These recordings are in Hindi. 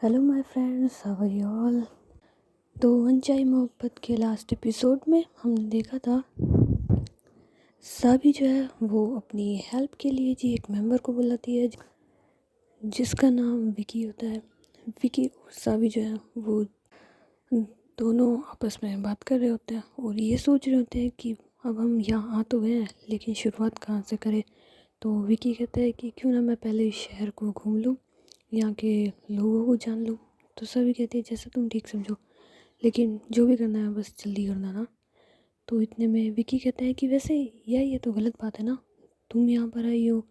Hello my friends, how are you all. तो अनचाही मोहब्बत के लास्ट एपिसोड में हमने देखा था साबी जो है वो अपनी हेल्प के लिए जी एक मेंबर को बुलाती है जिसका नाम विकी होता है। विकी और साबी जो है वो दोनों आपस में बात कर रहे होते हैं और ये सोच रहे होते हैं कि अब हम यहाँ आ तो गए हैं लेकिन शुरुआत कहाँ से करें। तो विकी कहता है कि क्यों ना मैं पहले इस शहर को घूम लूँ, यहाँ के लोगों को जान लूँ। तो सभी कहते हैं जैसा तुम ठीक समझो, लेकिन जो भी करना है बस जल्दी करना ना। तो इतने में विकी कहता है कि वैसे ये तो गलत बात है ना, तुम यहाँ पर आई हो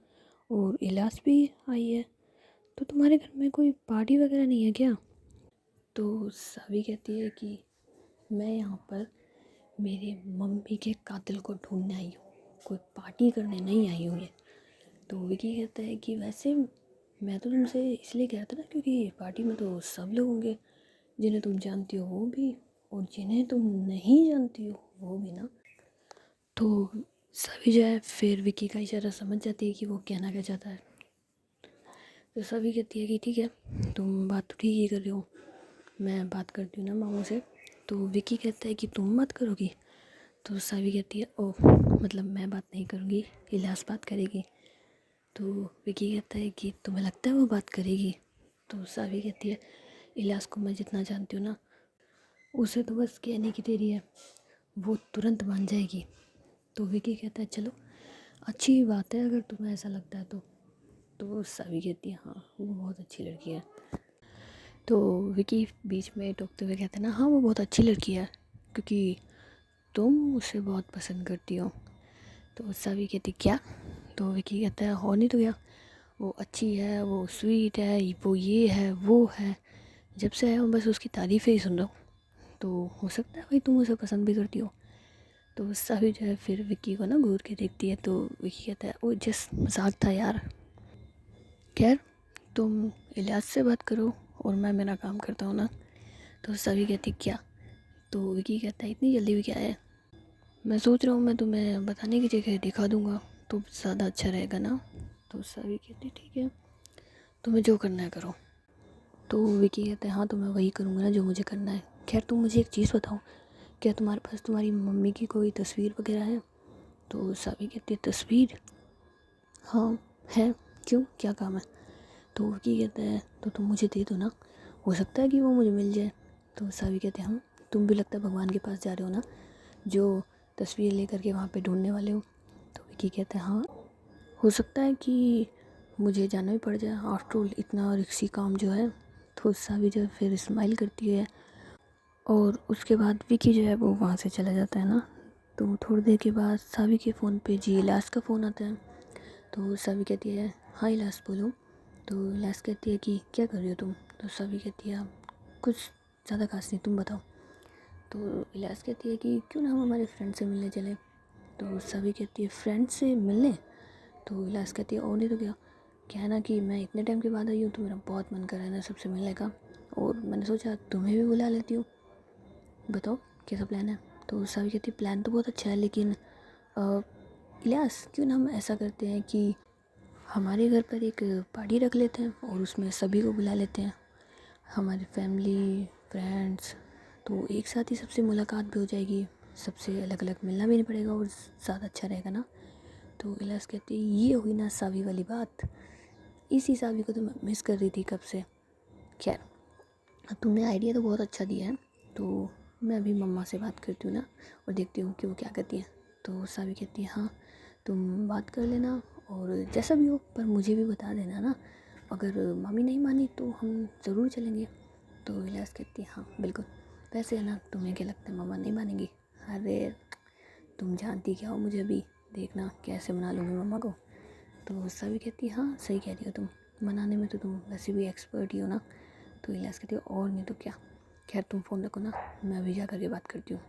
और इलाज भी आई है, तो तुम्हारे घर में कोई पार्टी वगैरह नहीं है क्या। तो सभी कहती है कि मैं यहाँ पर मेरे मम्मी के कातिल को ढूंढने आई हूँ, कोई पार्टी करने नहीं आई हूँ ये। तो विकी कहता है कि वैसे मैं तो तुमसे इसलिए कह रहा था ना क्योंकि पार्टी में तो सब लोग होंगे, जिन्हें तुम जानती हो वो भी और जिन्हें तुम नहीं जानती हो वो भी ना। तो सभी जो है फिर विकी का इशारा समझ जाती है कि वो कहना क्या चाहता है। तो सभी कहती है कि ठीक है, तुम बात तो ठीक ही कर रही हो, मैं बात करती हूँ ना मामू से। तो विकी कहता है कि तुम बात करोगी। तो सभी कहती है ओह, मतलब मैं बात नहीं करूँगी, इलास बात करेगी। तो विकी कहता है कि तुम्हें लगता है वो बात करेगी। तो सावी कहती है इलियास को मैं जितना जानती हूँ ना, उसे तो बस कहने की देरी है, वो तुरंत मान जाएगी। तो विकी कहता है चलो अच्छी बात है अगर तुम्हें ऐसा लगता है तो सावी कहती है हाँ वो बहुत अच्छी लड़की है। तो विकी बीच में टोकते हुए कहते हैं ना हाँ वो बहुत अच्छी लड़की है क्योंकि तुम उसे बहुत पसंद करती हो। तो सावी कहती क्या। तो विकी कहता है हो नहीं तो क्या, वो अच्छी है, वो स्वीट है, वो ये है वो है, जब से आया हूँ बस उसकी तारीफ़ें ही सुन रहा हूँ, तो हो सकता है भाई तुम उसे पसंद भी करती हो। तो सावी जो है फिर विक्की को ना घूर के देखती है। तो विक्की कहता है ओ जस्ट मजाक था यार, खैर तुम इलियास से बात करो और मैं मेरा काम करता हूँ ना। तो सावी कहती क्या। तो विक्की कहता है इतनी जल्दी भी क्या है, मैं सोच रहा हूँ मैं तुम्हें बताने की जगह दिखा दूँगा तो ज़्यादा अच्छा रहेगा ना। तो सावी कहती ठीक है, तुम्हें जो करना है करो। तो विकी कहता है हाँ तो मैं वही करूँगा ना जो मुझे करना है। खैर तुम मुझे एक चीज़ बताओ, क्या तुम्हारे पास तुम्हारी मम्मी की कोई तस्वीर वगैरह है। तो सावी कहती है तस्वीर, हाँ है, क्यों क्या काम है। तो विकी कहता है तो तुम मुझे दे दो ना, हो सकता है कि वो मुझे मिल जाए। तो सावी कहते हैं हाँ तुम भी लगता है भगवान के पास जा रहे हो ना, जो तस्वीर लेकर के वहाँ पे ढूंढने वाले हो। तो विकी कहता है हाँ हो सकता है कि मुझे जाना भी पड़ जाए, आफ्टर ऑल इतना रिक्सी काम जो है। तो सावी जो है फिर स्माइल करती है और उसके बाद विकी जो है वो वहाँ से चला जाता है ना। तो थोड़ी देर के बाद सावी के फ़ोन पे जी इलास का फ़ोन आता है। तो सावी कहती है हाँ इलास बोलो। तो इलास कहती है कि क्या कर रही हो तुम। तो सावी कहती है कुछ ज़्यादा खास नहीं, तुम बताओ। तो इलास कहती है कि क्यों ना हम हमारे फ्रेंड से मिलने चले। तो सावी कहती है फ्रेंड से मिलने। तो इलास कहती है और नहीं तो क्या, क्या है ना कि मैं इतने टाइम के बाद आई हूँ तो मेरा बहुत मन कर रहा है ना सबसे मिलने का, और मैंने सोचा तुम्हें भी बुला लेती हूँ, बताओ कैसा प्लान है। तो सावी कहती है प्लान तो बहुत अच्छा है लेकिन इलियास क्यों ना हम ऐसा करते हैं कि हमारे घर पर एक पार्टी रख लेते हैं और उसमें सभी को बुला लेते हैं, हमारी फैमिली फ्रेंड्स, तो एक साथ ही सबसे मुलाकात भी हो जाएगी, सबसे अलग अलग मिलना भी नहीं पड़ेगा और ज़्यादा अच्छा रहेगा ना। तो इलियास कहती है ये हुई ना सावी वाली बात, इसी सावी को तो मैं मिस कर रही थी कब से। खैर तुमने आइडिया तो बहुत अच्छा दिया है, तो मैं अभी मम्मा से बात करती हूँ ना और देखती हूँ कि वो क्या कहती हैं। तो सावी कहती है हाँ तुम बात कर लेना और जैसा भी हो पर मुझे भी बता देना ना, अगर मम्मी नहीं मानी तो हम ज़रूर चलेंगे। तो इलियास कहती है हाँ बिल्कुल, वैसे है ना तुम्हें क्या लगता है मम्मा नहीं मानेंगी। अरे तुम जानती क्या हो मुझे, अभी देखना कैसे मना लूँगी मम्मा को। तो सभी कहती है हाँ सही कह रही हो तुम, मनाने में तो तुम वैसे भी एक्सपर्ट ही हो ना। तो इलियास कहती है और नहीं तो क्या, खैर तुम फ़ोन रखो ना, मैं अभी जा करके बात करती हूँ।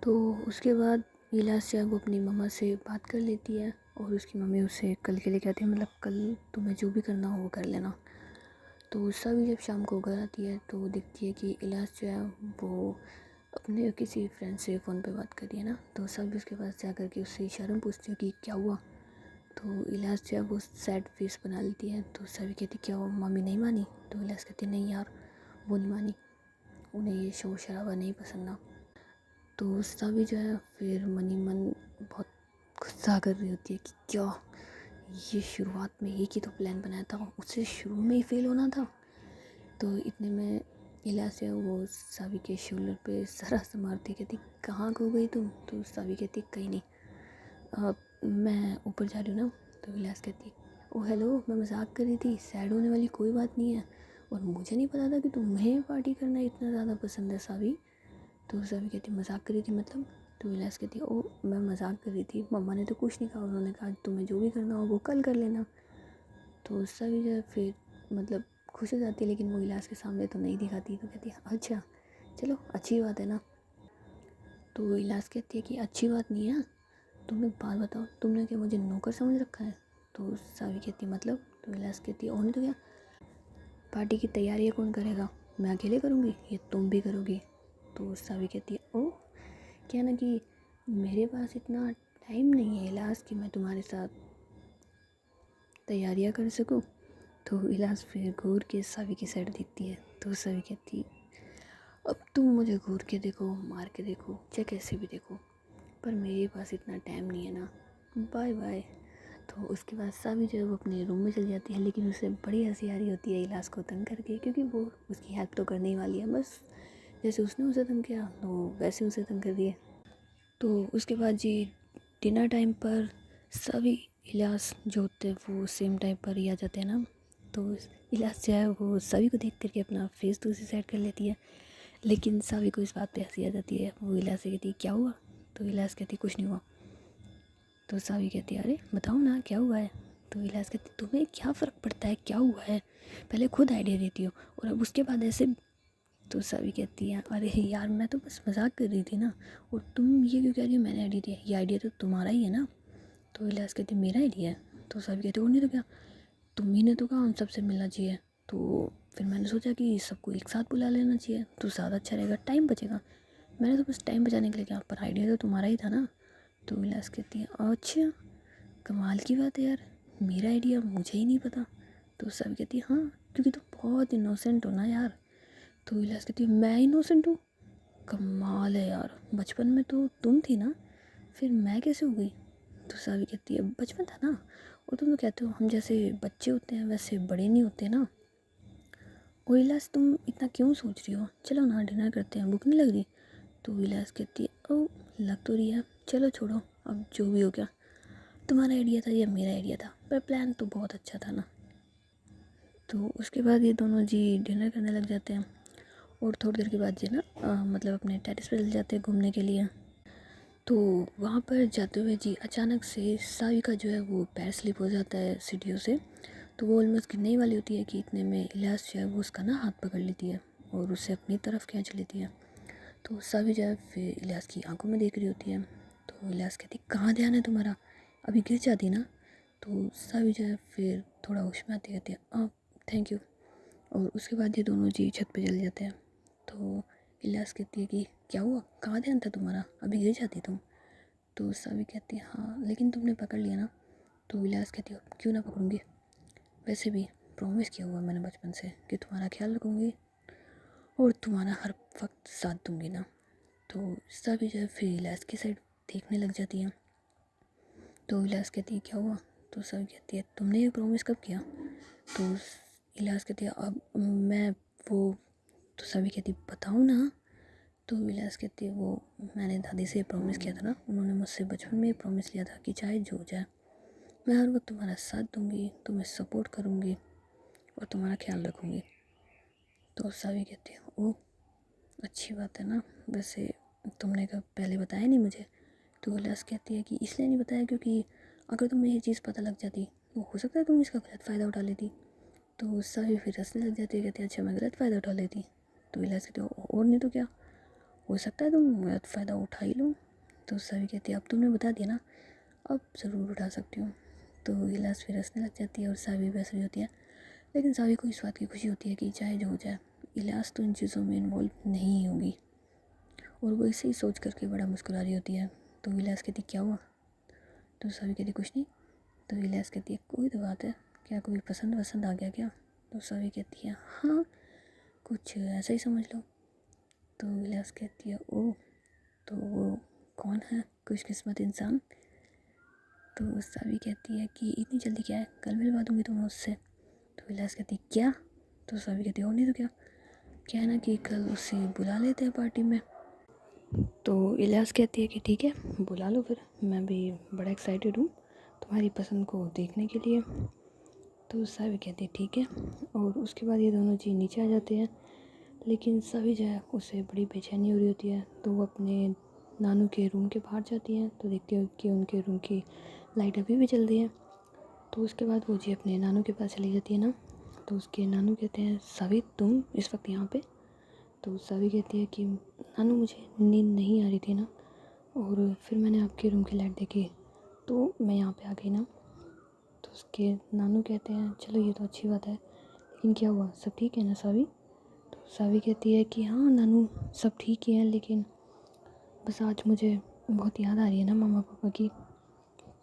तो उसके बाद इलियास जो है वो अपनी मम्मा से बात कर लेती है और उसकी मम्मी उसे कल के लिए कहती है मतलब कल तुम्हें जो भी करना हो वो कर लेना। तो सभी जब शाम को घर आती है तो वो देखती है कि इलियास जो है वो अपने किसी फ्रेंड से फ़ोन पे बात कर रही है ना। तो सभी उसके पास जा कर के उससे इशारे में पूछती है कि क्या हुआ। तो इलियास जो है वो सैड फेस बना लेती है। तो सभी कहती क्या हुआ, मम्मी नहीं मानी। तो इलियास इलाज कहती नहीं यार, वो नहीं मानी, उन्हें ये शोर शराबा नहीं पसंद ना। तो सावी जो है फिर मन ही मन बहुत गुस्सा कर रही होती है कि क्या ये शुरुआत में एक ही तो प्लान बनाया था, उससे शुरू में ही फेल होना था। तो इतने में इलाज है वो सावी के शोल्डर पे जरा सा मारती, कहती कहाँ खो गई तुम। तो सावी कहती कहीं नहीं, मैं ऊपर जा रही हूँ ना। तो इलाज कहती ओ हेलो, मैं मजाक कर रही थी, सैड होने वाली कोई बात नहीं है, और मुझे नहीं पता था कि तुम्हें पार्टी करना इतना ज़्यादा पसंद है सावी। तो सावी कहती मजाक कर रही थी मतलब। तो इलाज कहती ओ मैं मजाक कर रही थी, मम्मा ने तो कुछ नहीं कहा, उन्होंने कहा तुम्हें जो भी करना हो वो कल कर लेना। तो सावी जो है फिर मतलब खुश हो जाती है, लेकिन वो इलाज के सामने तो नहीं दिखाती। तो कहती है अच्छा चलो अच्छी बात है ना। तो इलाज कहती है कि अच्छी बात नहीं है, तुम एक बात बताओ, तुमने क्या मुझे नौकर समझ रखा है। तो सावी कहती मतलब। तो इलाज कहती है और नहीं तो क्या, पार्टी की तैयारी कौन करेगा, मैं अकेले करूँगी ये तुम भी करोगी। तो सावी कहती है ओ क्या ना कि मेरे पास इतना टाइम नहीं है इलाज कि मैं तुम्हारे साथ तैयारियां कर सकूं। तो इलाज फिर घूर के सावी की साइड देखती है। तो सावी कहती अब तुम मुझे घूर के देखो, मार के देखो, चाहे कैसे भी देखो, पर मेरे पास इतना टाइम नहीं है ना, बाय बाय। तो उसके बाद सावी जो है वो अपने रूम में चली जाती है, लेकिन उसे बड़ी हंसी आ रही होती है इलाज को तंग करके, क्योंकि वो उसकी हेल्प तो करने ही वाली है, बस जैसे उसने उसे तंग किया तो वैसे उसे तंग कर दिए। तो उसके बाद जी डिनर टाइम पर सभी इलाज जो होते हैं वो सेम टाइम पर ही आ जाते हैं ना। तो इलाज जो है वो सभी को देख करके अपना फेस दूसरी साइड कर लेती है, लेकिन सभी को इस बात पे हंसी आ जाती है। वो इलाज से कहती है क्या हुआ। तो इलाज कहती कुछ नहीं हुआ। तो सावी कहती है अरे बताओ ना क्या हुआ है। तो इलाज कहती तुम्हें क्या फ़र्क पड़ता है क्या हुआ है, पहले खुद आइडिया देती हो और अब उसके बाद ऐसे। तो सावी कहती है अरे यार मैं तो बस मजाक कर रही थी ना, और तुम ये क्यों कह रही हो मैंने आइडिया दिया, ये आइडिया तो तुम्हारा ही है ना। तो इलाज कहती मेरा आइडिया है। तो सावी कहती और नहीं तो क्या, तुम ही ने तो कहा हम सबसे मिलना चाहिए, तो फिर मैंने सोचा कि सबको एक साथ बुला लेना चाहिए तो ज़्यादा अच्छा रहेगा, टाइम बचेगा। मैंने तो बस टाइम बचाने के लिए कहा, पर आइडिया तो तुम्हारा ही था ना। तो इलाज कहती है अच्छा कमाल की बात है यार, मेरा आइडिया मुझे ही नहीं पता। तो सब कहती है हाँ क्योंकि तुम बहुत इनोसेंट हो ना यार। तो इलाज कहती है मैं इनोसेंट हूँ, कमाल है यार, बचपन में तो तुम थी ना, फिर मैं कैसे हो गई। तो सावी कहती है बचपन था ना, और तुम तो कहते हो हम जैसे बच्चे होते हैं वैसे बड़े नहीं होते ना। और इलाज तुम इतना क्यों सोच रही हो, चलो ना डिनर करते हैं, भूख नहीं लग रही। तो इलाज कहती है ओ लग तो रही है, चलो छोड़ो अब जो भी हो गया, तुम्हारा आइडिया था या मेरा आइडिया था, पर प्लान तो बहुत अच्छा था ना। तो उसके बाद ये दोनों जी डिनर करने लग जाते हैं, और थोड़ी देर के बाद जी ना मतलब अपने टेरेस पे चले जाते हैं घूमने के लिए। तो वहाँ पर जाते हुए जी अचानक से सावी का जो है वो पैर स्लिप हो जाता है सीढ़ियों से। तो वो ऑलमोस्ट गिरने ही वाली होती है कि इतने में इलाज जो है वो उसका ना हाथ पकड़ लेती है और उसे अपनी तरफ खींच लेती है। तो सावी जो है फिर इलियास की आंखों में देख रही होती है। तो इलियास कहती कहाँ ध्यान है तुम्हारा, अभी गिर जाती ना। तो सावी जो है फिर थोड़ा होश में आती कहती है हाँ थैंक यू। और उसके बाद ये दोनों जी छत पे चले जाते हैं। तो इलियास कहती है कि क्या हुआ, कहाँ ध्यान था तुम्हारा, अभी गिर जाती तुम। तो सावी कहती है हाँ लेकिन तुमने पकड़ लिया ना। तो इलियास कहती है क्यों ना पकड़ूंगी, वैसे भी प्रॉमिस किया हुआ मैंने बचपन से कि तुम्हारा ख्याल रखूँगी और तुम्हारा हर वक्त साथ दूंगी ना। तो सभी जो है फिर इलाज की साइड देखने लग जाती हैं। तो इलाज कहती है क्या हुआ। तो सभी कहती है तुमने ये प्रॉमिस कब किया। तो इलाज कहती है अब मैं वो। तो सभी कहती बताओ ना। तो इलाज कहती है वो मैंने दादी से प्रॉमिस किया था ना, उन्होंने मुझसे बचपन में प्रॉमिस लिया था कि चाहे जो हो जाए मैं हर वक्त तुम्हारा साथ दूंगी, तुम्हें सपोर्ट करूंगी और तुम्हारा ख्याल रखूंगी। तो सभी कहती है ओ अच्छी बात है ना, वैसे तुमने कब पहले बताया नहीं मुझे। तो लस कहती है कि इसलिए नहीं बताया क्योंकि अगर तुम्हें ये चीज़ पता लग जाती तो हो सकता है तुम इसका गलत फ़ायदा उठा लेती। तो सभी फिर हंसने लग जाती है, कहती है अच्छा मैं गलत फ़ायदा उठा लेती। तो इलाज कहती है और नहीं तो क्या, हो सकता है तुम गलत फ़ायदा उठा ही लो। तो सभी कहती है अब तुमने बता दिया ना, अब ज़रूर उठा सकती हूँ। तो इलाज फिर हंसने लग जाती है और सावी भी हंस रही होती है, लेकिन सावी को इस बात की खुशी होती है कि चाहे जो हो जाए इलाज तो इन चीज़ों में इन्वॉल्व नहीं होगी, और वो इसे ही सोच करके बड़ा मुस्कुरा रही होती है। तो इलाज कहती क्या हुआ। तो सावी कहती कुछ नहीं। तो इलियास कहती है कोई तो बात है, क्या कोई पसंद वसंद आ गया क्या। तो सावी कहती है हाँ कुछ ऐसा ही समझ लो। तो इलियास कहती है ओ तो वो कौन है खुशकिस्मत इंसान। तो सावी कहती है कि इतनी जल्दी क्या है, कल मिलवा दूँगी तुम्हें उससे। तो इलियास कहती है क्या। तो सावी कहती है और नहीं तो क्या है ना कि कल उसे बुला लेते हैं पार्टी में। तो इलियास कहती है कि ठीक है बुला लो फिर, मैं भी बड़ा एक्साइटेड हूँ तुम्हारी पसंद को देखने के लिए। तो सावी कहती है ठीक है, और उसके बाद ये दोनों जी नीचे आ जाते हैं। लेकिन सावी जो है उसे बड़ी बेचैनी हो रही होती है, तो वो अपने नानू के रूम के बाहर जाती हैं तो देखती है कि उनके रूम की लाइट अभी भी चल रही है। तो उसके बाद वो जी अपने नानू के पास चली जाती है ना। तो उसके नानू कहते हैं सावी तुम इस वक्त यहाँ पे। तो सावी कहती है कि नानू मुझे नींद नहीं आ रही थी ना, और फिर मैंने आपके रूम की लाइट देखी तो मैं यहाँ पे आ गई ना। तो उसके नानू कहते हैं चलो ये तो अच्छी बात है, लेकिन क्या हुआ, सब ठीक है ना सावी। तो सावी कहती है कि हाँ नानू सब ठीक ही है, लेकिन बस आज मुझे बहुत याद आ रही है ना मम्मा पापा की।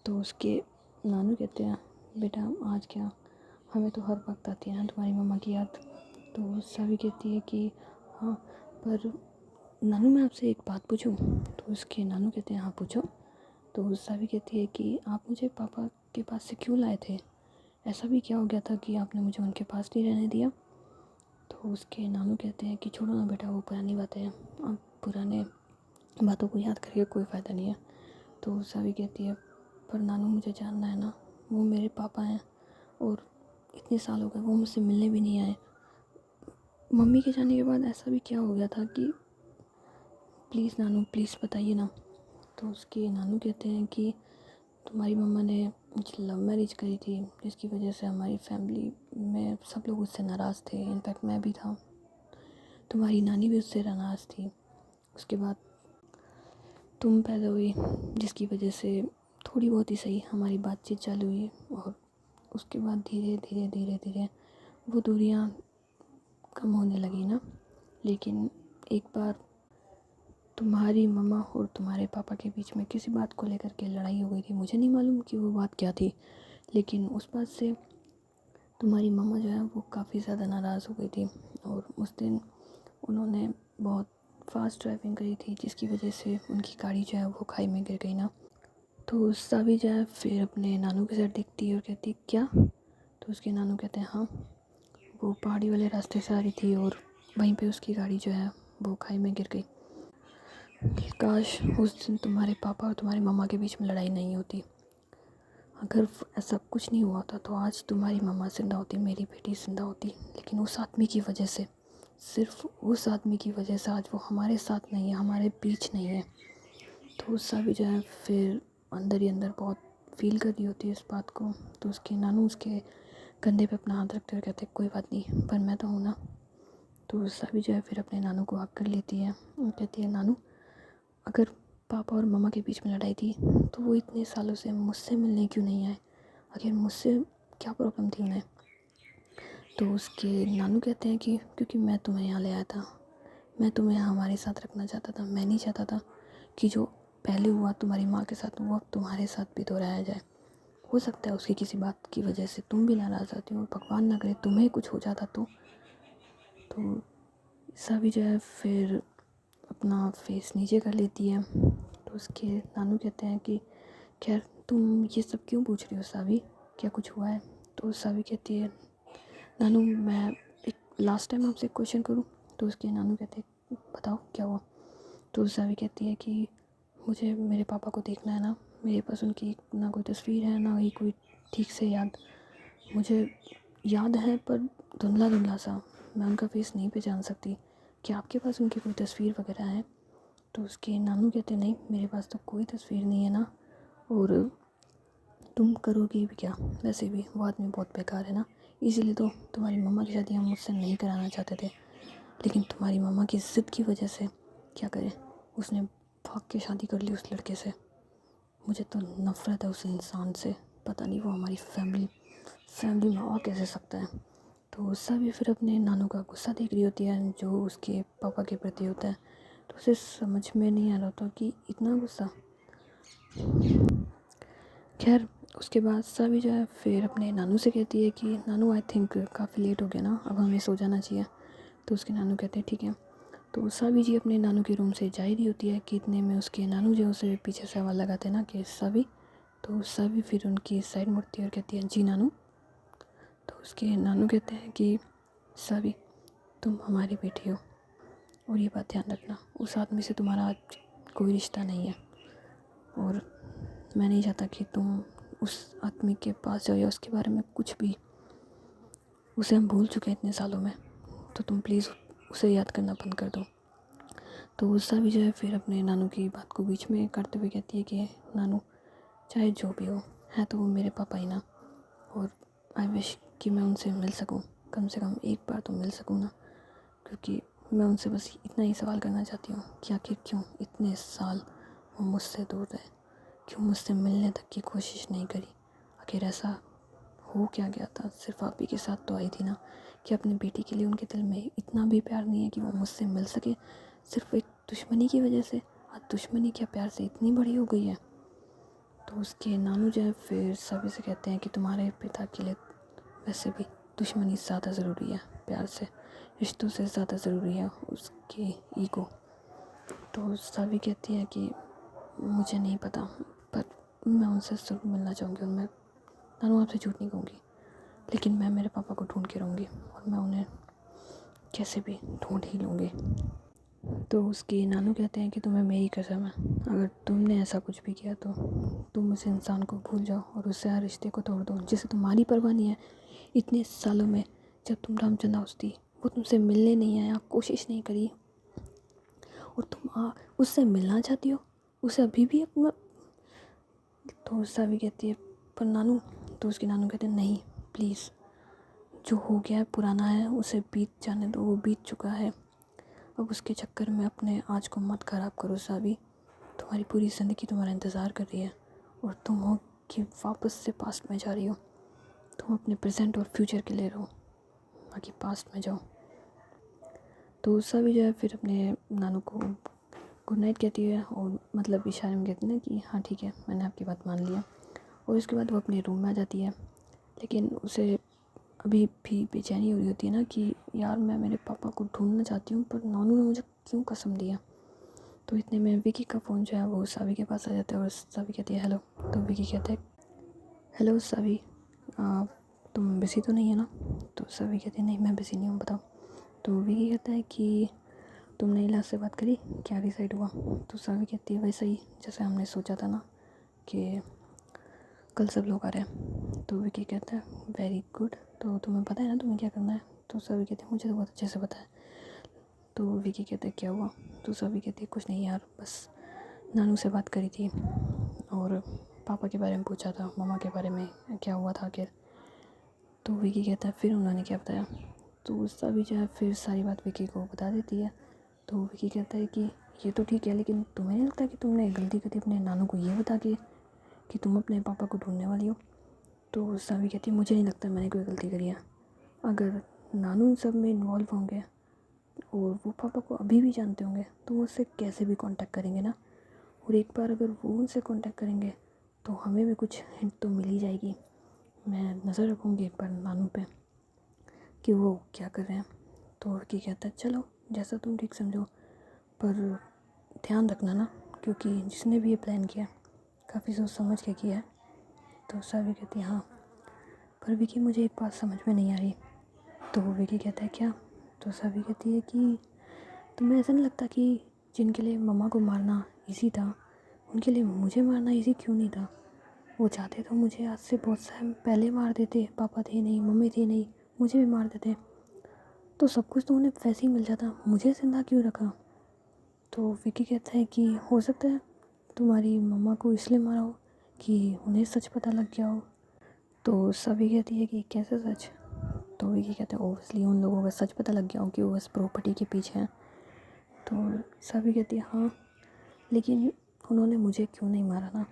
तो उसके नानू कहते हैं बेटा आज क्या, हमें तो हर वक्त आती है ना तुम्हारी मम्मा की याद। तो सावी कहती है कि हाँ पर नानू मैं आपसे एक बात पूछूं। तो उसके नानू कहते हैं हाँ पूछो। तो सावी कहती है कि आप मुझे पापा के पास से क्यों लाए थे, ऐसा भी क्या हो गया था कि आपने मुझे उनके पास नहीं रहने दिया। तो उसके नानू कहते हैं कि छोड़ो ना बेटा वो पुरानी बातें हैं, अब पुराने बातों को याद करके कोई फ़ायदा नहीं है। तो सावी कहती है पर नानू मुझे जानना है ना, वो मेरे पापा हैं और इतने साल हो गए वो मुझसे मिलने भी नहीं आए। मम्मी के जाने के बाद ऐसा भी क्या हो गया था कि प्लीज़ नानू प्लीज़ बताइए ना। तो उसके नानू कहते हैं कि तुम्हारी मम्मा ने लव मैरिज करी थी, जिसकी वजह से हमारी फैमिली में सब लोग उससे नाराज़ थे, इनफैक्ट मैं भी था। तुम्हारी नानी भी उससे नाराज़ थी। उसके बाद तुम पैदा हुई, जिसकी वजह से थोड़ी बहुत ही सही हमारी बातचीत चालू हुई, और उसके बाद धीरे धीरे धीरे धीरे वो दूरियां कम होने लगी ना। लेकिन एक बार तुम्हारी मम्मा और तुम्हारे पापा के बीच में किसी बात को लेकर के लड़ाई हो गई थी, मुझे नहीं मालूम कि वो बात क्या थी, लेकिन उस बात से तुम्हारी मम्मा जो है वो काफ़ी ज़्यादा नाराज़ हो गई थी। और उस दिन उन्होंने बहुत फास्ट ड्राइविंग करी थी, जिसकी वजह से उनकी गाड़ी जो है वो खाई में गिर गई ना। तो सावी जो है फिर अपने नानू के साथ देखती है और कहती है क्या। तो उसके नानू कहते हैं हाँ वो पहाड़ी वाले रास्ते से आ रही थी और वहीं पे उसकी गाड़ी जो है वो खाई में गिर गई। काश उस दिन तुम्हारे पापा और तुम्हारी मम्मा के बीच में लड़ाई नहीं होती, अगर ऐसा कुछ नहीं हुआ था तो आज तुम्हारी मम्मा जिंदा होती, मेरी बेटी जिंदा होती। लेकिन उस आदमी की वजह से, सिर्फ उस आदमी की वजह से आज वो हमारे साथ नहीं है, हमारे बीच नहीं है। तो उसका भी जो है फिर अंदर ही अंदर बहुत फील कर रही होती है इस बात को। तो उसके नानू उसके कंधे पे अपना हाथ रखते हुए कहते कोई बात नहीं पर मैं तो हूँ ना। तो उसका भी जो है फिर अपने नानू को हक कर लेती है और कहती है नानू अगर पापा और मम्मा के बीच में लड़ाई थी तो वो इतने सालों से मुझसे मिलने क्यों नहीं आए, आखिर मुझसे क्या प्रॉब्लम थी उन्हें। तो उसके नानू कहते हैं कि क्योंकि मैं तुम्हें यहाँ ले आया था, मैं तुम्हें हमारे साथ रखना चाहता था, मैं नहीं चाहता था कि जो पहले हुआ तुम्हारी माँ के साथ वो अब तुम्हारे साथ भी दोहराया जाए। हो सकता है उसकी किसी बात की वजह से तुम भी नाराज़ आती हो, और भगवान ना करे तुम्हें कुछ हो जाता तो सभी जो है फिर अपना फेस नीचे कर लेती है। तो उसके नानू कहते हैं कि खैर तुम ये सब क्यों पूछ रही हो सावी, क्या कुछ हुआ है। तो सावी कहती है नानू मैं एक लास्ट टाइम आपसे क्वेश्चन करूं। तो उसके नानू कहते हैं बताओ क्या हुआ। तो सावी कहती है कि मुझे मेरे पापा को देखना है ना, मेरे पास उनकी ना कोई तस्वीर है ना ही कोई ठीक से याद, मुझे याद है पर धुंधला धुंधला सा, मैं उनका फेस नहीं पहचान सकती, क्या आपके पास उनकी कोई तस्वीर वगैरह है। तो उसके नानू कहते नहीं मेरे पास तो कोई तस्वीर नहीं है ना, और तुम करोगी भी क्या, वैसे भी वो आदमी बहुत बेकार है ना, इसीलिए तो तुम्हारी मम्मा की शादी हम मुझसे नहीं कराना चाहते थे। लेकिन तुम्हारी मम्मा की ज़िद की वजह से क्या करें, उसने भाग के शादी कर ली उस लड़के से। मुझे तो नफ़रत है उस इंसान से, पता नहीं वो हमारी फैमिली में आ कैसे सकता है। तो गुस्सा भी फिर अपने नानू का गुस्सा देख रही होती है जो उसके पापा के प्रति होता है। तो उसे समझ में नहीं आ रहा था कि इतना गुस्सा। खैर उसके बाद सावी जो है फिर अपने नानू से कहती है कि नानू आई थिंक काफ़ी लेट हो गया ना, अब हमें सो जाना चाहिए। तो उसके नानू कहते हैं ठीक है। तो सावी जी अपने नानू के रूम से जा ही रही होती है कि इतने में उसके नानू जो उसे पीछे से आवाज़ लगाते हैं ना कि सावी। तो सावी फिर उनकी साइड मुड़ती है और कहती है जी नानू। तो उसके नानू कहते हैं कि सावी तुम हमारी बेटी हो और ये बात ध्यान रखना, उस आदमी से तुम्हारा आज कोई रिश्ता नहीं है और मैं नहीं चाहता कि तुम उस आदमी के पास जाओ या उसके बारे में कुछ भी, उसे हम भूल चुके हैं इतने सालों में, तो तुम प्लीज़ उसे याद करना बंद कर दो। तो गुस्सा भी जो है फिर अपने नानू की बात को बीच में करते हुए कहती है कि नानू चाहे जो भी हो, है तो वो मेरे पापा ही ना, और आई विश कि मैं उनसे मिल सकूं, कम से कम एक बार तो मिल सकूं ना, क्योंकि मैं उनसे बस इतना ही सवाल करना चाहती हूँ कि आखिर क्यों इतने साल वो मुझसे दूर रहे, क्यों मुझसे मिलने तक की कोशिश नहीं करी। आखिर ऐसा हो क्या गया था, सिर्फ आप ही के साथ तो आई थी ना, कि अपनी बेटी के लिए उनके दिल में इतना भी प्यार नहीं है कि वो मुझसे मिल सके, सिर्फ एक दुश्मनी की वजह से। आज दुश्मनी क्या प्यार से इतनी बड़ी हो गई है। तो उसके नानू जो है फिर सभी से कहते हैं कि तुम्हारे पिता के लिए वैसे भी दुश्मनी ज़्यादा ज़रूरी है प्यार से, रिश्तों से ज़्यादा ज़रूरी है उसके ईगो। तो सभी कहती है कि मुझे नहीं पता, पर मैं उनसे ज़रूर मिलना चाहूँगी और मैं नानू आपसे झूठ नहीं कहूँगी, लेकिन मैं मेरे पापा को ढूंढ के रहूँगी और मैं उन्हें कैसे भी ढूंढ ही लूँगी। तो उसके नानू कहते हैं कि तुम्हें मेरी कसम है, अगर तुमने ऐसा कुछ भी किया तो तुम उस इंसान को भूल जाओ और उससे हर रिश्ते को तोड़ दो जिसे तुम्हारी परवाह नहीं है। इतने सालों में जब तुम रामचंद्र हाउस थी वो तुमसे मिलने नहीं आया, कोशिश नहीं करी, और तुम उससे मिलना चाहती हो, उसे अभी भी अपना। तो उससे भी कहती है पर नानू। तो उसके नानू कहते हैं नहीं प्लीज़, जो हो गया है पुराना है, उसे बीत जाने दो, वो बीत चुका है। अब उसके चक्कर में अपने आज को मत ख़राब करो साबी, तुम्हारी पूरी ज़िंदगी तुम्हारा इंतज़ार कर रही है और तुम हो कि वापस से पास्ट में जा रही हो। तुम अपने प्रेजेंट और फ्यूचर के लिए रहो, बाकी पास्ट में जाओ। तो साबी जो है फिर अपने नानू को गुड नाइट कहती है और मतलब इशारे में कहती है कि हाँ ठीक है मैंने आपकी बात मान लिया, और उसके बाद वो अपने रूम में आ जाती है। लेकिन उसे अभी भी बेचैनी हो रही होती है ना कि यार मैं मेरे पापा को ढूंढना चाहती हूँ पर नानू ने मुझे क्यों कसम दिया। तो इतने में विकी का फ़ोन जो है वो सावी के पास आ जाता है और सावी कहती है हेलो। तो विकी कहता है हेलो सावी, तुम बिज़ी तो नहीं है ना। तो सावी कहती है नहीं मैं बिज़ी नहीं हूँ, बताओ। तो विकी कहता है कि तुमने इलाज से बात करी, क्या डिसाइड हुआ। तो सावी कहती है वैसे ही जैसे हमने सोचा था ना कि कल सब लोग आ रहे हैं। तो विकी कहता है वेरी गुड, तो तुम्हें पता है ना तुम्हें क्या करना है। तो सभी कहते हैं मुझे तो बहुत अच्छे से पता है। तो विकी कहते हैं क्या हुआ। तो सभी कहते हैं कुछ नहीं यार, बस नानू से बात करी थी और पापा के बारे में पूछा था, मम्मा के बारे में क्या हुआ था आखिर। तो विकी कहता है फिर उन्होंने क्या बताया। तो सभी जो है फिर सारी बात विकी को बता देती है। तो विकी कहता है कि ये तो ठीक है, लेकिन तुम्हें नहीं लगता कि तुमने गलती करी अपने नानू को ये बता के कि तुम अपने पापा को ढूंढने वाली हो। तो सावी कहती है मुझे नहीं लगता मैंने कोई गलती करी है। अगर नानू इन सब में इन्वॉल्व होंगे और वो पापा को अभी भी जानते होंगे तो वो उससे कैसे भी कांटेक्ट करेंगे ना, और एक बार अगर वो उनसे कांटेक्ट करेंगे तो हमें भी कुछ हिंट तो मिल ही जाएगी। मैं नज़र रखूँगी एक बार नानू पे कि वो क्या कर रहे हैं। तो विकी कहता है चलो जैसा तुम ठीक समझो, पर ध्यान रखना ना, क्योंकि जिसने भी ये प्लान किया काफ़ी सोच समझ के किया है। तो सावी कहती है हाँ, पर विकी मुझे एक बात समझ में नहीं आ रही। तो विकी कहता है क्या। तो सावी कहती है कि तुम्हें ऐसा नहीं लगता कि जिनके लिए मम्मा को मारना इजी था उनके लिए मुझे मारना इजी क्यों नहीं था। वो चाहते तो मुझे आज से बहुत साल पहले मार देते, पापा थे नहीं मम्मी थी नहीं, मुझे भी मार देते, तो सब कुछ तो उन्हें वैसे ही मिल जाता, मुझे जिंदा क्यों रखा। तो विकी कहता है कि हो सकता है तुम्हारी मम्मा को इसलिए मारा हो कि उन्हें सच पता लग गया हो। तो सभी कहती है कि कैसे सच। तो विकी कहते हैं ओबियसली उन लोगों का सच पता लग गया हो कि वो बस प्रॉपर्टी के पीछे हैं। तो सभी कहती है हाँ, लेकिन उन्होंने मुझे क्यों नहीं मारा ना।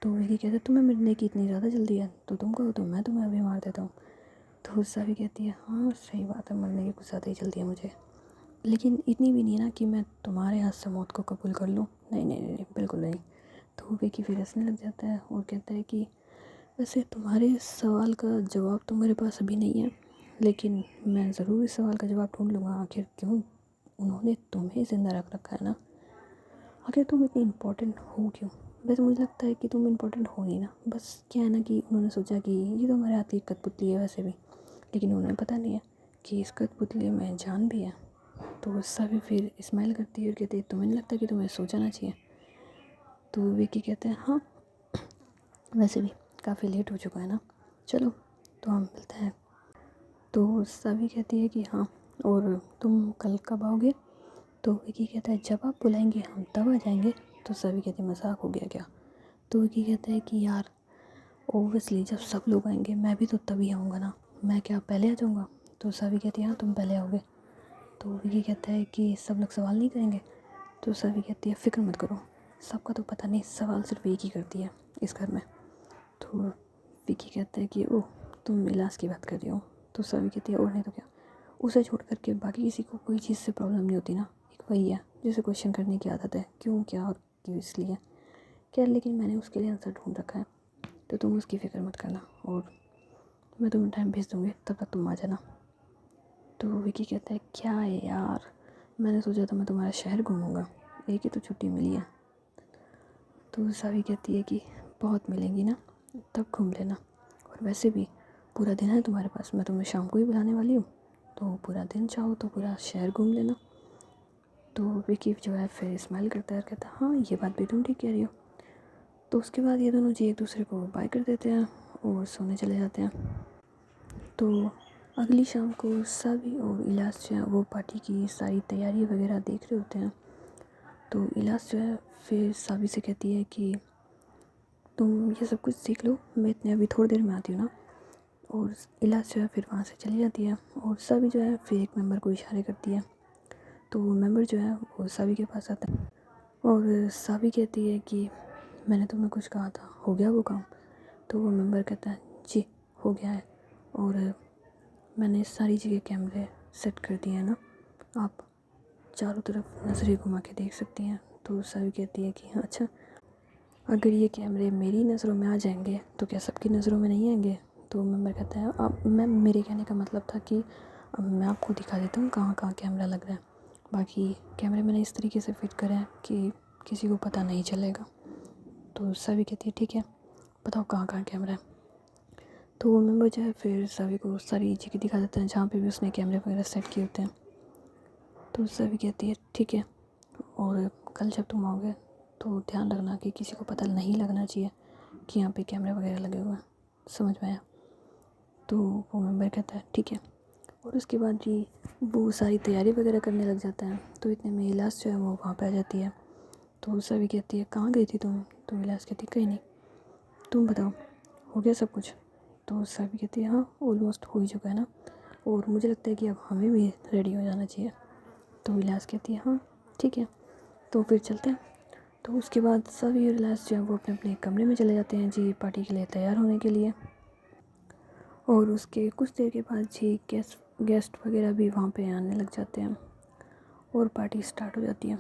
तो विकी कहते हैं तुम्हें मरने की इतनी ज़्यादा जल्दी है तो तुम कहो तो मैं तुम्हें अभी मार देता हूँ। तो सभी कहती है हाँ सही बात है, मरने की कुछ ज़्यादा ही जल्दी है मुझे, लेकिन इतनी भी नहीं है ना कि मैं तुम्हारे हाथ से मौत को कबूल कर लूँ। नहीं नहीं नहीं, बिल्कुल नहीं। तो विकी फिर हंसने लग जाता है और कहता है कि वैसे तुम्हारे सवाल का जवाब तो मेरे पास अभी नहीं है, लेकिन मैं ज़रूर इस सवाल का जवाब ढूंढ लूँगा। आखिर क्यों उन्होंने तुम्हें ज़िंदा रख रखा है ना? आखिर तुम इतनी इम्पोर्टेंट हो क्यों? वैसे मुझे लगता है कि तुम इम्पोर्टेंट हो नहीं ना, बस क्या है ना कि उन्होंने सोचा कि ये तो हमारे हाथ की कठपुतली है वैसे भी, लेकिन उन्हें पता नहीं है कि इस कठपुतली में जान भी है। तो गुस्सा भी फिर स्माइल करती है और कहती है तुम्हें नहीं लगता कि तुम्हें सो जाना चाहिए? तो विकी कहते हैं हाँ, वैसे भी काफ़ी लेट हो चुका है ना, चलो तो हम मिलते हैं। तो सभी कहती है कि हाँ, और तुम कल कब आओगे? तो विकी कहता है जब आप बुलाएंगे हम तब आ जाएंगे। तो सभी कहते हैं मजाक हो गया क्या? तो विकी कहता है कि यार ओबियसली जब सब लोग आएंगे मैं भी तो तभी आऊँगा ना, मैं क्या पहले आ जाऊँगा? तो सभी कहती है हाँ तुम पहले आओगे। तो विकी कहता है कि सब लोग सवाल नहीं करेंगे? तो सभी कहती है फ़िक्र मत करो, सबका तो पता नहीं, सवाल सिर्फ एक ही करती है इस घर में। तो विकी कहता है कि ओह तुम इलाज की बात कर रही हो? तो सभी कहती है और नहीं तो क्या, उसे छोड़ करके बाकी किसी को कोई चीज़ से प्रॉब्लम नहीं होती ना, एक वही है जिसे क्वेश्चन करने की आदत है, क्यों क्या और क्यों इसलिए। क्या लेकिन मैंने उसके लिए आंसर ढूंढ रखा है, तो तुम उसकी फ़िक्र मत करना और मैं तुम्हें टाइम भेज दूँगी, तब तक तुम आ जाना। तो विकी कहता है क्या है यार, मैंने सोचा था मैं तुम्हारा शहर घूमूंगा, एक ही तो छुट्टी मिली है। तो सावी कहती है कि बहुत मिलेंगी ना तब घूम लेना, और वैसे भी पूरा दिन है तुम्हारे पास, मैं तुम्हें शाम को ही बुलाने वाली हूँ, तो पूरा दिन चाहो तो पूरा शहर घूम लेना। तो विकी जो है फिर स्माइल करता है और कहता है हाँ ये बात भी तुम ठीक कह रही हो। तो उसके बाद ये दोनों जी एक दूसरे को बाय कर देते हैं और सोने चले जाते हैं। तो अगली शाम को सभी और इलाज जो है वो पार्टी की सारी तैयारी वगैरह देख रहे होते हैं। तो इलाज जो है फिर सावी से कहती है कि तुम ये सब कुछ सीख लो, मैं इतने अभी थोड़ी देर में आती हूँ ना। और इलाज जो है फिर वहाँ से चली जाती है और सभी जो है फिर एक मेंबर को इशारे करती है। तो वो मेंबर जो है वो सभी के पास आता है और सभी कहती है कि मैंने तुम्हें कुछ कहा था, हो गया वो काम? तो वो मेंबर कहता है जी हो गया है, और मैंने सारी जगह कैमरे सेट कर दिए हैं ना, आप चारों तरफ नज़रें घुमा के देख सकती हैं। तो सभी कहती है कि हाँ अच्छा, अगर ये कैमरे मेरी नज़रों में आ जाएंगे तो क्या सबकी नज़रों में नहीं आएंगे? तो मेंबर कहता है अब मेरे कहने का मतलब था कि अब मैं आपको दिखा देता हूँ कहाँ कहाँ कैमरा लग रहा है, बाकी कैमरे मैंने इस तरीके से फिट करे हैं कि किसी को पता नहीं चलेगा। तो सभी कहती है ठीक है, बताओ कहाँ कहाँ कैमरा है। तो वो मेंबर जो है फिर सभी को सारी जगह दिखा देता है जहाँ पे भी उसने कैमरे वगैरह सेट किए होते हैं। तो सभी कहती है ठीक है, और कल जब तुम आओगे तो ध्यान रखना कि किसी को पता नहीं लगना चाहिए कि यहाँ पे कैमरे वगैरह लगे हुए हैं, समझ में आया? तो वो मेंबर कहता है ठीक है, और उसके बाद जी वो सारी तैयारी वगैरह करने लग जाता है। तो इतने में इलाज जो है वो वहाँ पे आ जाती है। तो सभी कहती है कहाँ गई थी तुम? तो इलाज कहती कहीं नहीं, तुम बताओ हो गया सब कुछ? तो सभी कहती है हाँ ऑलमोस्ट हो ही चुका है ना, और मुझे लगता है कि अब हमें भी रेडी हो जाना चाहिए। तो इलाज कहती है हाँ ठीक है, तो फिर चलते हैं। तो उसके बाद सभी और इलाज जो है वो अपने अपने कमरे में चले जाते हैं जी पार्टी के लिए तैयार होने के लिए। और उसके कुछ देर के बाद जी गेस्ट वगैरह भी वहाँ पे आने लग जाते हैं और पार्टी स्टार्ट हो जाती है।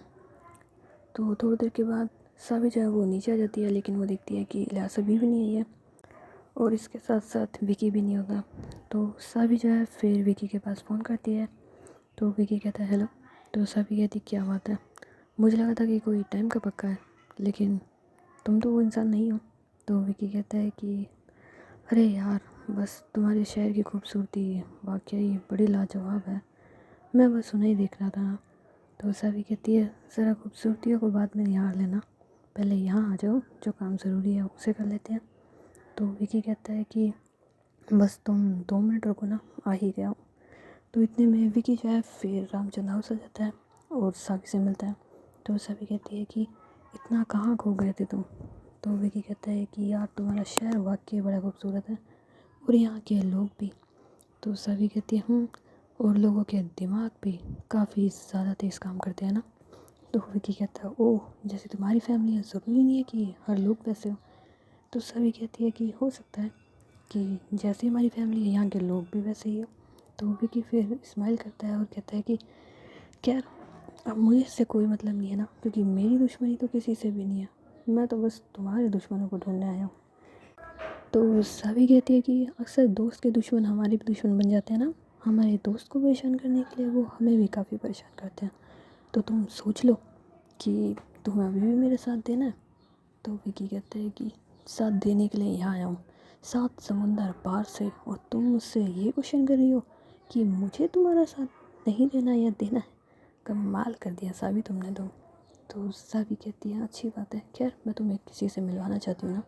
तो थोड़ी देर के बाद सभी जो है वो नीचे आ जाती है, लेकिन वो देखती है कि इलाज अभी भी नहीं आई है और इसके साथ साथ विकी भी नहीं होता। तो सभी जो है फिर विकी के पास फ़ोन करती है। तो विकी कहता है हेलो। तो सभी कहती क्या बात है, मुझे लगा था कि कोई टाइम का पक्का है, लेकिन तुम तो वो इंसान नहीं हो। तो विकी कहता है कि अरे यार बस तुम्हारे शहर की खूबसूरती वाकई बड़ी लाजवाब है, मैं बस उन्हें ही देख रहा था। तो सभी कहती है ज़रा खूबसूरतियों को बाद में निहार लेना, पहले यहाँ आ जाओ, जो काम ज़रूरी है उसे कर लेते हैं। तो विकी कहता है कि बस तुम 2 मिनट रुको ना, आ ही गया हूँ। तो इतने में विकी जो है फिर रामचंद्र हाउस आ जाता है और सावी से मिलता है। तो सभी कहती है कि इतना कहाँ खो गए थे तुम? तो विकी कहता है कि यार तुम्हारा शहर वाकई बड़ा खूबसूरत है और यहाँ के लोग भी। तो सभी कहती है और लोगों के दिमाग भी काफ़ी ज़्यादा तेज़ काम करते हैं ना। तो विकी कहता है ओह जैसे तुम्हारी फैमिली है, ज़रूरी नहीं है कि हर लोग वैसे हो। तो सभी कहती है कि हो सकता है कि जैसे हमारी फैमिली है यहाँ के लोग भी वैसे ही हो। तो विकी फिर स्माइल करता है और कहता है कि खैर अब मुझे इससे कोई मतलब नहीं है ना, क्योंकि मेरी दुश्मनी तो किसी से भी नहीं है, मैं तो बस तुम्हारे दुश्मनों को ढूंढने आया हूँ। तो सावी कहती है कि अक्सर दोस्त के दुश्मन हमारे भी दुश्मन बन जाते हैं ना। हमारे दोस्त को परेशान करने के लिए वो हमें भी काफ़ी परेशान करते हैं। तो तुम सोच लो कि तुम्हें अभी भी मेरे साथ देना है। तो विकी कहता है कि साथ देने के लिए यहाँ आया हूँ 7 समुंदर पार से, और तुम मुझसे ये क्वेश्चन कर रही हो कि मुझे तुम्हारा साथ नहीं देना या देना है। कमाल कर दिया सावी तुमने तो सावी कहती है अच्छी बात है, खैर मैं तुम्हें किसी से मिलवाना चाहती हूँ ना।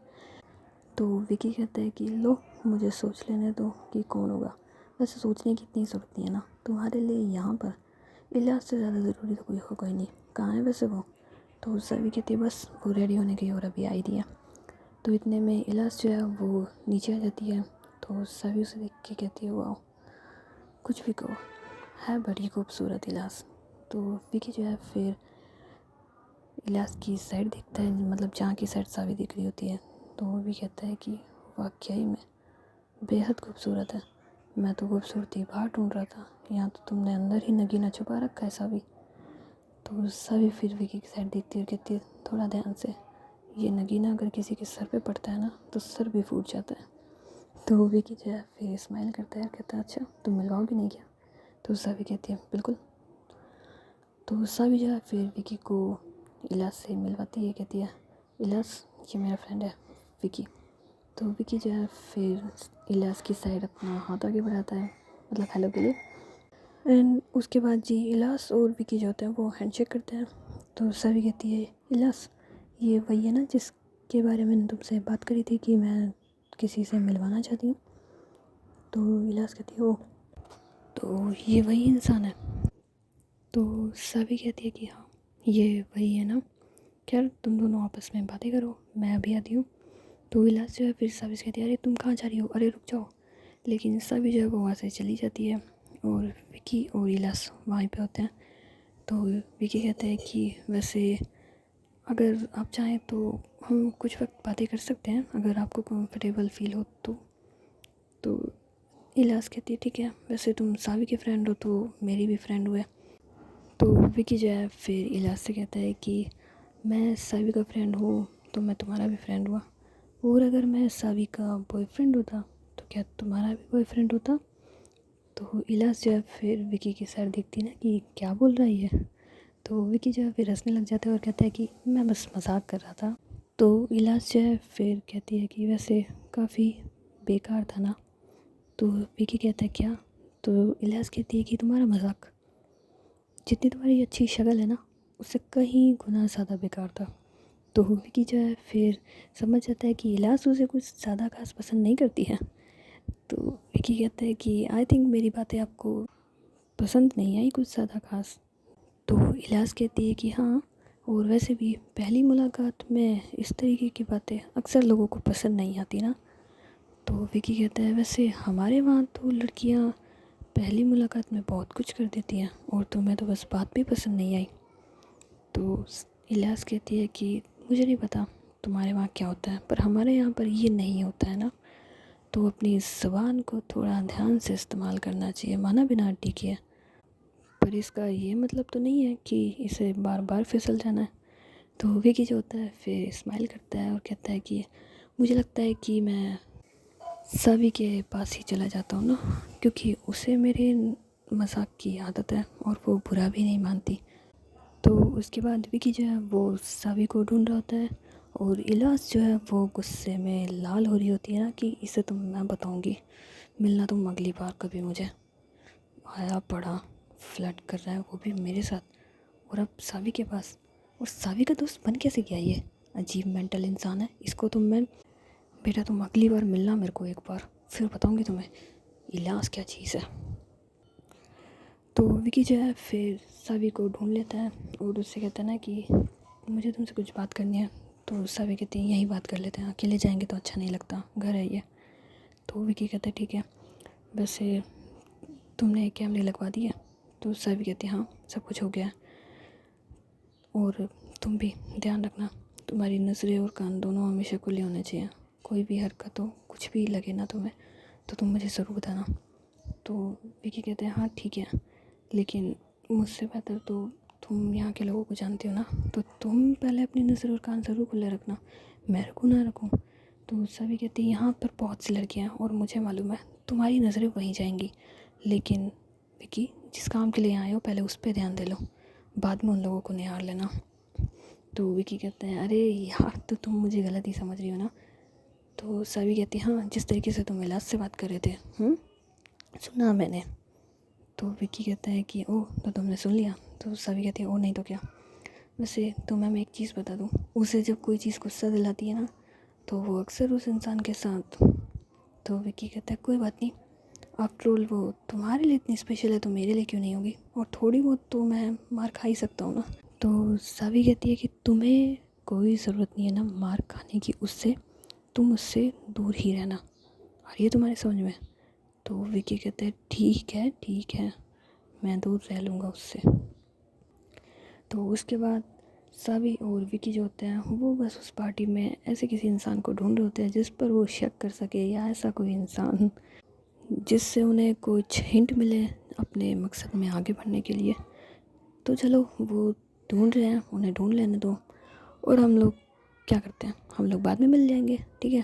तो विकी कहता है कि लो मुझे सोच लेने दो कि कौन होगा। वैसे सोचने की इतनी ज़रूरत नहीं है ना, तुम्हारे लिए यहाँ पर इलाज से ज़्यादा ज़रूरी तो कोई होगा ही नहीं। कहाँ है वैसे वो? तो सावी कहती है बस वो रेडी होने की और अभी आई दिया। तो इतने में इलाज जो है वो नीचे आ जाती है। तो सावी उसे देख के कहती है वाह, कुछ भी कहो, है बड़ी खूबसूरत इलाज। तो विकी जो है फिर इलाज की साइड देखता है, मतलब जहाँ की साइड सावी दिख रही होती है। तो वो भी कहता है कि वाकई में बेहद खूबसूरत है, मैं तो खूबसूरती बाहर ढूंढ रहा था, यहाँ तो तुमने अंदर ही नगीना छुपा रखा है सावी। तो सावी फिर विकी की साइड देखती है और कहती है थोड़ा ध्यान से, ये नगीना अगर किसी के सर पे पड़ता है ना तो सर भी फूट जाता है। तो विकी जो है फिर स्माइल करता है और कहता है अच्छा तुम मिलवाओगी नहीं क्या? तो सावी कहती है बिल्कुल। तो सावी जो है फिर विकी को इलाज से मिलवाती है, कहती है इलाज ये मेरा फ्रेंड है विकी। तो विकी जो है फिर इलाज की साइड अपना हाथ आगे बढ़ाता है, मतलब हेलो के लिए। एंड उसके बाद जी इलाज और विकी जो होते हैं वो हैंडशेक करते हैं। तो सावी कहती है इलाज ये वही है ना जिसके बारे में मैंने तुमसे बात करी थी कि मैं किसी से मिलवाना चाहती हूँ? तो इलाज कहती है ओ, तो ये वही इंसान है? तो सावी कहती है कि हाँ ये वही है ना, खैर तुम दोनों आपस में बातें करो, मैं अभी आती हूँ। तो इलाज जो है फिर सावी से कहती है अरे तुम कहाँ जा रही हो, अरे रुक जाओ। लेकिन सावी जो है वो वहाँ से चली जाती है और विकी और इलाज वहीं पे होते हैं। तो विकी कहता है कि वैसे अगर आप चाहें तो हम कुछ वक्त बातें कर सकते हैं, अगर आपको कंफर्टेबल फील हो तो इलाज कहती है ठीक है, वैसे तुम सावी के फ्रेंड हो तो मेरी भी फ्रेंड हुए। तो विकी जो है फिर इलाज से कहता है कि मैं सावी का फ्रेंड हूँ तो मैं तुम्हारा भी फ्रेंड हुआ, और अगर मैं सावी का बॉयफ्रेंड होता तो क्या तुम्हारा भी बॉयफ्रेंड होता? तो इलाज जो है फिर विकी की साइड देखती ना कि क्या बोल रही है। तो विकी जो है फिर हंसने लग जाता है और कहता है कि मैं बस मजाक कर रहा था। तो इलाज जो है फिर कहती है कि वैसे काफ़ी बेकार था ना। तो विकी कहता है क्या? तो इलाज कहती है कि तुम्हारा मजाक जितनी तुम्हारी अच्छी शक्ल है ना उससे कहीं गुना ज़्यादा बेकार था। तो विकी जो है फिर समझ जाता है कि इलाज उसे कुछ ज़्यादा खास पसंद नहीं करती है। तो विकी कहता है कि आई थिंक मेरी बातें आपको पसंद नहीं आई कुछ ज़्यादा खास। तो इलाज कहती है कि हाँ, और वैसे भी पहली मुलाकात में इस तरीके की बातें अक्सर लोगों को पसंद नहीं आती ना। तो विकी कहता है वैसे हमारे वहाँ तो लड़कियाँ पहली मुलाकात में बहुत कुछ कर देती हैं और तुम्हें तो बस बात भी पसंद नहीं आई। तो इलाज कहती है कि मुझे नहीं पता तुम्हारे वहाँ क्या होता है, पर हमारे यहाँ पर ये नहीं होता है ना, तो अपनी ज़बान को थोड़ा ध्यान से इस्तेमाल करना चाहिए, माना बिना टिकी है। पर इसका ये मतलब तो नहीं है कि इसे बार बार फिसल जाना है। तो विकी जो होता है फिर स्माइल करता है और कहता है कि मुझे लगता है कि मैं सावी के पास ही चला जाता हूँ ना, क्योंकि उसे मेरे मजाक की आदत है और वो बुरा भी नहीं मानती। तो उसके बाद विकी जो है वो सावी को ढूंढ रहा होता है और इलाज जो है वो गुस्से में लाल हो रही होती है ना कि इसे तो मैं बताऊँगी, मिलना तुम अगली बार कभी मुझे। आया पड़ा फ्लर्ट कर रहा है वो भी मेरे साथ, और अब सावी के पास, और सावी का दोस्त बन कैसे गया? ये अजीब मेंटल इंसान है, इसको तो मैं, बेटा तुम अगली बार मिलना मेरे को एक बार, फिर बताऊंगी तुम्हें इलाज क्या चीज़ है। तो विकी जो है फिर सावी को ढूंढ लेता है और उससे कहता है ना कि मुझे तुमसे कुछ बात करनी है। तो सावी कहती है यही बात कर लेते हैं, अकेले जाएंगे तो अच्छा नहीं लगता, घर है ये। तो विकी कहता है ठीक है, वैसे तुमने कैमरे लगवा दिए? तो सावी कहती है हाँ सब कुछ हो गया है, और तुम भी ध्यान रखना तुम्हारी नज़रें और कान दोनों हमेशा खुले होने चाहिए, कोई भी हरकत हो कुछ भी लगे ना तुम्हें तो तुम मुझे ज़रूर बताना। तो विकी कहते हैं हाँ ठीक है, लेकिन मुझसे बेहतर तो तुम यहाँ के लोगों को जानती हो ना, तो तुम पहले अपनी नज़र और कान ज़रूर खुले रखना, मैं रखूँ ना रखूँ। तो सभी कहते हैं यहाँ पर बहुत सी लड़कियाँ हैं और मुझे मालूम है तुम्हारी नज़रें वहीं जाएंगी, लेकिन विकी जिस काम के लिए आए हो पहले उस पर ध्यान दे लो, बाद में उन लोगों को निहार लेना। तो विकी कहते हैं अरे यार तो तुम मुझे गलत ही समझ रही हो ना। तो सभी कहती हैं हाँ जिस तरीके से तुम इलाज से बात कर रहे थे सुना मैंने। तो विकी कहता है कि ओह तो तुमने सुन लिया। तो सभी कहती है ओ नहीं तो क्या। वैसे तो मैं एक चीज़ बता दूँ, उसे जब कोई चीज़ गुस्सा दिलाती है ना तो वो अक्सर उस इंसान के साथ। तो विकी कहता है कोई बात नहीं, आफ्टर ऑल वो तुम्हारे लिए इतनी स्पेशल है तो मेरे लिए क्यों नहीं होगी, और थोड़ी बहुत तो मैं मार खा ही सकता हूँ ना। तो सभी कहती है कि तुम्हें कोई ज़रूरत नहीं है ना मार खाने की उससे, तुम उससे दूर ही रहना, और ये तुम्हारे समझ में। तो विकी कहते हैं ठीक है मैं दूर रह लूँगा उससे। तो उसके बाद सभी और विकी जो होते हैं वो बस उस पार्टी में ऐसे किसी इंसान को ढूंढ रहे होते हैं जिस पर वो शक कर सके, या ऐसा कोई इंसान जिससे उन्हें कुछ हिंट मिले अपने मकसद में आगे बढ़ने के लिए। तो चलो वो ढूंढ रहे हैं, उन्हें ढूंढ लेने दो, और हम लोग क्या करते हैं, हम लोग बाद में मिल जाएंगे, ठीक है।